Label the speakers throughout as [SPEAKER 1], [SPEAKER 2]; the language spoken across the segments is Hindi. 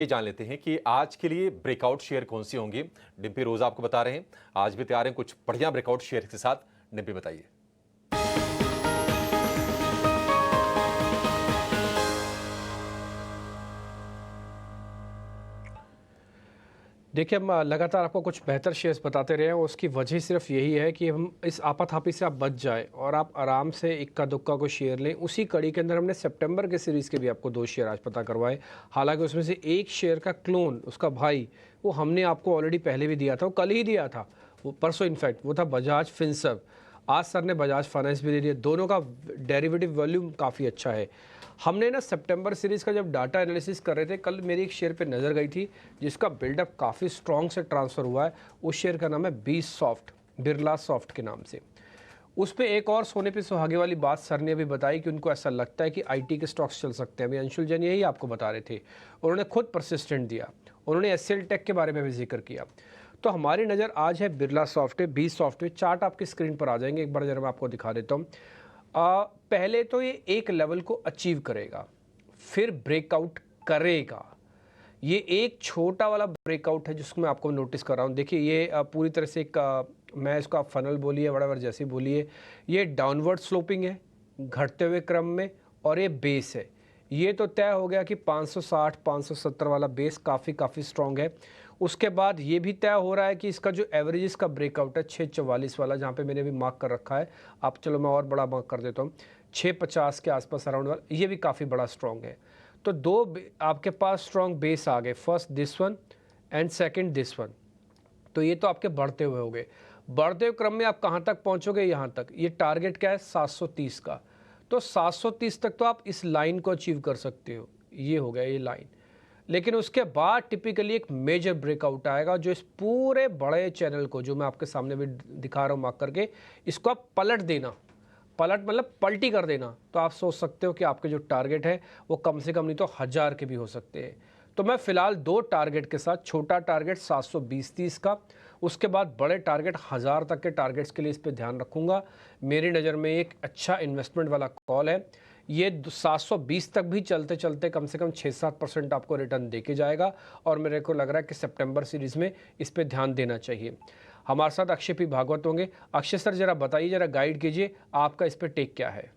[SPEAKER 1] ये जान लेते हैं कि आज के लिए ब्रेकआउट शेयर कौन सी होंगी। डिम्पी रोज आपको बता रहे हैं, आज भी तैयार हैं कुछ बढ़िया ब्रेकआउट शेयर के साथ। डिम्पी बताइए।
[SPEAKER 2] देखिए, हम लगातार आपको कुछ बेहतर शेयर्स बताते रहे हैं और उसकी वजह सिर्फ यही है कि हम इस आपाधापी से आप बच जाए और आप आराम से इक्का दुक्का को शेयर लें। उसी कड़ी के अंदर हमने सितंबर के सीरीज़ के भी आपको 2 शेयर आज पता करवाए। हालांकि उसमें से एक शेयर का क्लोन, उसका भाई, वो हमने आपको ऑलरेडी पहले भी दिया था, वो कल ही दिया था, वो परसों इनफैक्ट, वो था बजाज फिनसर्व। आज सर ने बजाज फाइनेंस भी दे दिया। दोनों का डेरिवेटिव वॉल्यूम काफ़ी अच्छा है। हमने ना सितंबर सीरीज़ का जब डाटा एनालिसिस कर रहे थे, कल मेरी एक शेयर पे नज़र गई थी जिसका बिल्डअप काफ़ी स्ट्रॉन्ग से ट्रांसफ़र हुआ है। उस शेयर का नाम है बी सॉफ्ट, बिरला सॉफ्ट के नाम से। उस पे एक और सोने पे सुहागे वाली बात सर ने अभी बताई कि उनको ऐसा लगता है कि आईटी के स्टॉक्स चल सकते हैं। अभी अंशुल जैन यही आपको बता रहे थे। उन्होंने खुद परसिस्टेंट दिया, उन्होंने एसएल टेक के बारे में भी जिक्र किया। तो हमारी नज़र आज है Birla soft, B soft. Chart आपकी स्क्रीन पर आ जाएंगे, एक बार जरा मैं आपको दिखा देता हूँ। पहले तो ये एक लेवल को अचीव करेगा, फिर ब्रेकआउट करेगा। ये एक छोटा वाला ब्रेकआउट है जिसको मैं आपको नोटिस कर रहा हूँ। देखिए, ये पूरी तरह से एक मैं इसका फनल बोलिए, वड़ावर जैसी बोलिए, ये डाउनवर्ड स्लोपिंग है घटते हुए क्रम में, और ये बेस है। ये तो तय हो गया कि 560 570 वाला बेस काफ़ी स्ट्रॉन्ग है। उसके बाद ये भी तय हो रहा है कि इसका जो एवरेजेस का ब्रेकआउट है 644 वाला, जहाँ पे मैंने भी मार्क कर रखा है, आप चलो मैं और बड़ा मार्क कर देता हूँ, 650 के आसपास अराउंड वाला, ये भी काफ़ी बड़ा स्ट्रॉन्ग है। तो आपके पास स्ट्रॉन्ग बेस आ गए, first this one and second this one. तो ये तो आपके बढ़ते हुए हो गए। बढ़ते हुए क्रम में आप कहाँ तक पहुँचोगे? यहाँ तक। ये टारगेट क्या है? 730 का। तो 730 तक तो आप इस लाइन को अचीव कर सकते हो। ये हो गया ये लाइन। लेकिन उसके बाद टिपिकली एक मेजर ब्रेकआउट आएगा जो इस पूरे बड़े चैनल को, जो मैं आपके सामने भी दिखा रहा हूँ मार्क करके, इसको आप पलट देना। पलट मतलब पलटी कर देना। तो आप सोच सकते हो कि आपके जो टारगेट है वो कम से कम नहीं तो 1000 के भी हो सकते हैं। तो मैं फिलहाल 2 टारगेट के साथ, छोटा टारगेट 720-30 का, उसके बाद बड़े टारगेट 1000 तक के टारगेट्स के लिए इस पर ध्यान रखूंगा। मेरी नज़र में एक अच्छा इन्वेस्टमेंट वाला कॉल है ये। 720 तक भी चलते चलते कम से कम 6-7% आपको रिटर्न देके जाएगा, और मेरे को लग रहा है कि सितंबर सीरीज़ में इस पर ध्यान देना चाहिए। हमारे साथ अक्षय पी भागवत होंगे। अक्षय सर, जरा बताइए, जरा गाइड कीजिए, आपका इस पर टेक क्या है?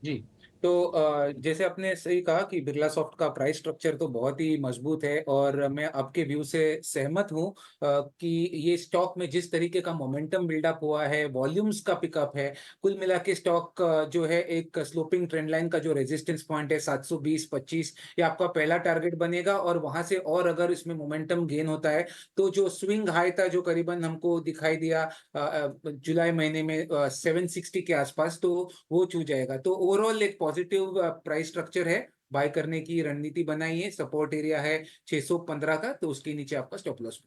[SPEAKER 3] जी। तो जैसे आपने सही कहा कि बिरला सॉफ्ट का प्राइस स्ट्रक्चर तो बहुत ही मजबूत है और मैं आपके व्यू से सहमत हूँ कि ये स्टॉक में जिस तरीके का मोमेंटम बिल्डअप हुआ है, वॉल्यूम्स का पिकअप है, कुल मिला के स्टॉक जो है एक स्लोपिंग ट्रेंड लाइन का जो रेजिस्टेंस पॉइंट है 720-25, ये आपका पहला टारगेट बनेगा। और वहां से और अगर इसमें मोमेंटम गेन होता है तो जो स्विंग हाई था जो करीबन हमको दिखाई दिया जुलाई महीने में 760 के आसपास, तो वो छू जाएगा। तो ओवरऑल एक पॉजिटिव प्राइस स्ट्रक्चर है। बाय करने की रणनीति बनाई है। सपोर्ट एरिया है 615 का, तो उसके नीचे आपका स्टॉप लॉस।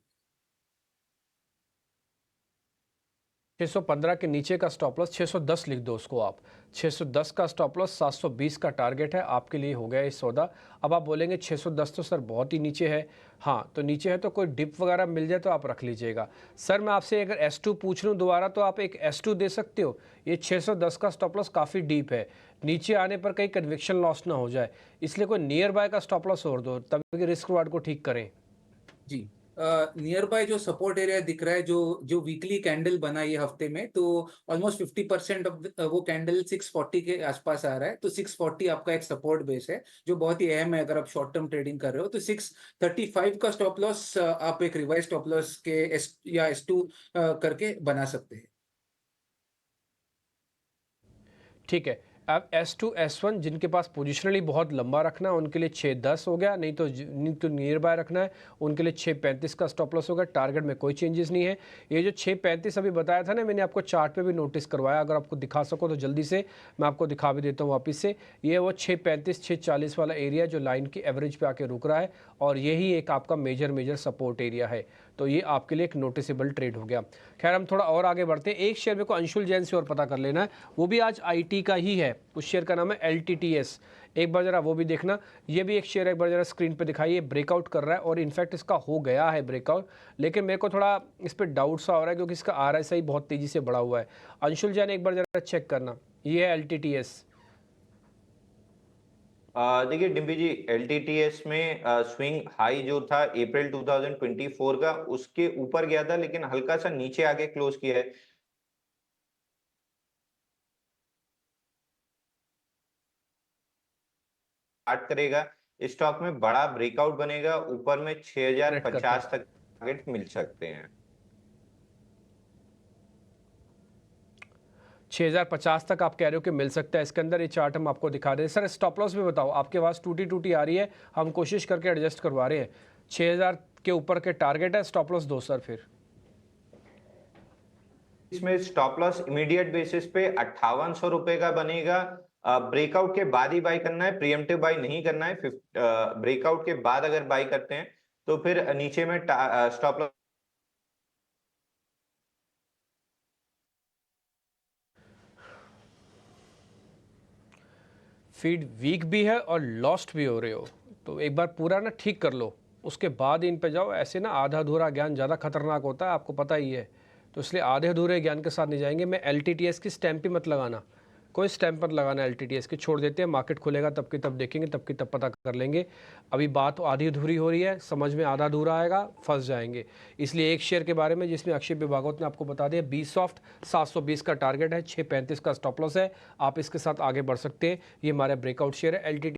[SPEAKER 2] 615 के नीचे का स्टॉप लॉस 610 लिख दो उसको आप। 610 का स्टॉप लॉस, 720 का टारगेट है आपके लिए, हो गया ये सौदा। अब आप बोलेंगे 610 तो सर बहुत ही नीचे है। हाँ, तो नीचे है तो कोई डिप वगैरह मिल जाए तो आप रख लीजिएगा। सर मैं आपसे अगर S2 पूछ लूँ दोबारा, तो आप एक S2 दे सकते हो। ये 610 का स्टॉप लॉस काफ़ी डीप है, नीचे आने पर कहीं कन्विक्शन लॉस ना हो जाए, इसलिए कोई नियर बाय का स्टॉप लॉस और दो, तभी रिस्क रिवार्ड को ठीक करें।
[SPEAKER 3] जी। नियर बाय जो सपोर्ट एरिया दिख रहा है, जो जो वीकली कैंडल बना ये हफ्ते में, तो ऑलमोस्ट 50% ऑफ वो कैंडल 640 के आसपास आ रहा है। तो 640 आपका एक सपोर्ट बेस है जो बहुत ही अहम है अगर आप शॉर्ट टर्म ट्रेडिंग कर रहे हो। तो 635 का स्टॉप लॉस आप एक रिवाइज स्टॉप लॉस के S2 करके बना सकते हैं।
[SPEAKER 2] ठीक है। अब S2 S1 जिनके पास पोजिशनली बहुत लंबा रखना है उनके लिए 610 हो गया, नहीं तो नियर बाय रखना है उनके लिए 635 का स्टॉप लॉस होगा। टारगेट में कोई चेंजेस नहीं है। ये जो 635 अभी बताया था ना, मैंने आपको चार्ट पे भी नोटिस करवाया, अगर आपको दिखा सको तो जल्दी से मैं आपको दिखा भी देता हूँ वापस से। ये वो 635 640 वाला एरिया जो लाइन की एवरेज पे आके रुक रहा है, और यही एक आपका मेजर सपोर्ट एरिया है। तो ये आपके लिए एक नोटिसेबल ट्रेड हो गया। खैर, हम थोड़ा और आगे बढ़ते हैं। एक शेयर मेरे को अंशुल जैन से और पता कर लेना है, वो भी आज आईटी का ही है। उस शेयर का नाम है LTTS। एक बार जरा वो भी देखना। ये भी एक शेयर है, एक बार जरा स्क्रीन पे दिखाइए। ब्रेकआउट कर रहा है और इनफैक्ट इसका हो गया है ब्रेकआउट, लेकिन मेरे को थोड़ा इस पर डाउट सा हो रहा है क्योंकि इसका RSI बहुत तेजी से बढ़ा हुआ है। अंशुल जैन एक बार जरा चेक करना, ये है LTTS।
[SPEAKER 4] देखिए डिम्पी जी, एलटीटीएस में स्विंग हाई जो था अप्रैल 2024 का, उसके ऊपर गया था, लेकिन हल्का सा नीचे आके क्लोज किया है। स्टार्ट करेगा, स्टॉक में बड़ा ब्रेकआउट बनेगा, ऊपर में
[SPEAKER 2] करेक्ट करते
[SPEAKER 4] 6050
[SPEAKER 2] हैं।
[SPEAKER 4] तक टारगेट मिल सकते हैं।
[SPEAKER 2] 6050 तक आप कह रहे हो कि मिल सकता है इसके अंदर, ये चार्ट हम आपको दिखा दें। सर स्टॉप लॉस भी बताओ, आपके पास टूटी टूटी आ रही है, हम कोशिश करके एडजस्ट करवा रहे हैं। 6000 के ऊपर के टारगेट है, स्टॉप लॉस दो सर फिर।
[SPEAKER 4] इसमें स्टॉप लॉस इमीडिएट बेसिस पे 5800 रुपए का बनेगा। ब्रेकआउट के बाद ही बाई करना है, प्रीएम्प्टिव बाई नहीं करना है। ब्रेकआउट के बाद अगर बाई करते हैं तो फिर नीचे में स्टॉप लॉस।
[SPEAKER 2] फीड वीक भी है और लॉस्ट भी हो रहे हो, तो एक बार पूरा ना ठीक कर लो, उसके बाद इन पे जाओ। ऐसे ना आधा अधूरा ज्ञान ज़्यादा खतरनाक होता है, आपको पता ही है, तो इसलिए आधे अधूरे ज्ञान के साथ नहीं जाएंगे। मैं LTTS की स्टैंप ही मत लगाना, कोई स्टैंप मत लगाना LTTS की, छोड़ देते हैं। मार्केट खुलेगा तब की तब देखेंगे, तब की तब पता कर लेंगे। अभी बात आधी अधूरी हो रही है, समझ में आधा अधूरा आएगा, फंस जाएंगे। इसलिए एक शेयर के बारे में जिसमें अक्षय भागवत ने आपको बता दिया, Bsoft 720 का टारगेट है, 635 का स्टॉप लॉस है, आप इसके साथ आगे बढ़ सकते हैं। ये हमारा ब्रेकआउट शेयर है LTT।